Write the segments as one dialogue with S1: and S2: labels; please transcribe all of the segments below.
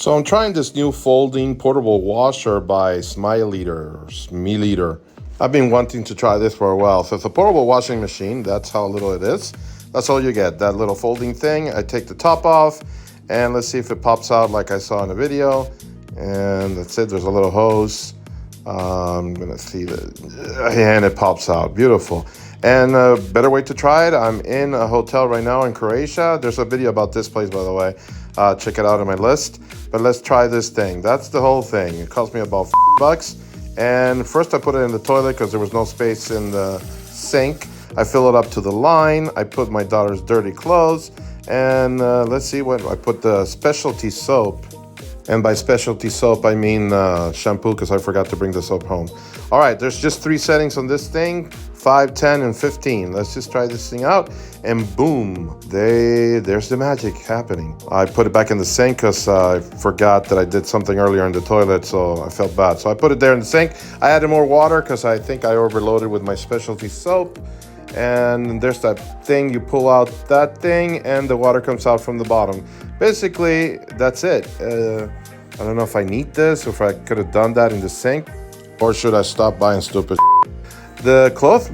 S1: So I'm trying this new folding portable washer by Smiliter. I've been wanting to try this for a while. So it's a portable washing machine. That's how little it is. That's all you get, that little folding thing. I take the top off and let's see if it pops out like I saw in the video. And that's it, there's a little hose. I'm gonna see that, and it pops out, beautiful. And a better way to try it, I'm in a hotel right now in Croatia. There's a video about this place, by the way. Check it out on my list. But let's try this thing. That's the whole thing. It cost me about $50. And first I put it in the toilet because there was no space in the sink. I fill it up to the line. I put my daughter's dirty clothes. And let's see what, I put the specialty soap. And by specialty soap, I mean shampoo, because I forgot to bring the soap home. All right, there's just 3 settings on this thing, 5, 10, and 15. Let's just try this thing out, and boom, there's the magic happening. I put it back in the sink because I forgot that I did something earlier in the toilet, so I felt bad. So I put it there in the sink. I added more water because I think I overloaded with my specialty soap. And there's that thing, you pull out that thing and the water comes out from the bottom. Basically, that's it. I don't know if I need this or if I could have done that in the sink, or should I stop buying stupid The cloth,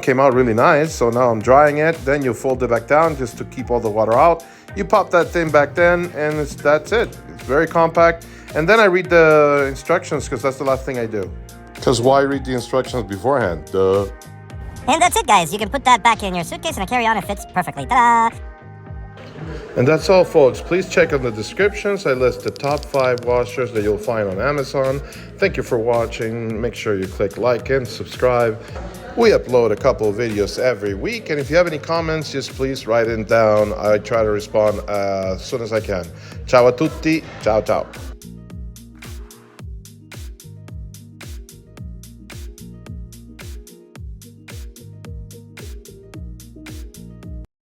S1: came out really nice. So now I'm drying it. Then you fold it back down just to keep all the water out. You pop that thing back then and that's it. It's very compact. And then I read the instructions because that's the last thing I do. Because why read the instructions beforehand? Duh.
S2: And that's it, guys. You can put that back in your suitcase and a carry-on. It fits perfectly. Ta-da!
S1: And that's all, folks. Please check on the descriptions. I list the top 5 washers that you'll find on Amazon. Thank you for watching. Make sure you click like and subscribe. We upload a couple of videos every week. And if you have any comments, just please write it down. I try to respond as soon as I can. Ciao a tutti. Ciao, ciao.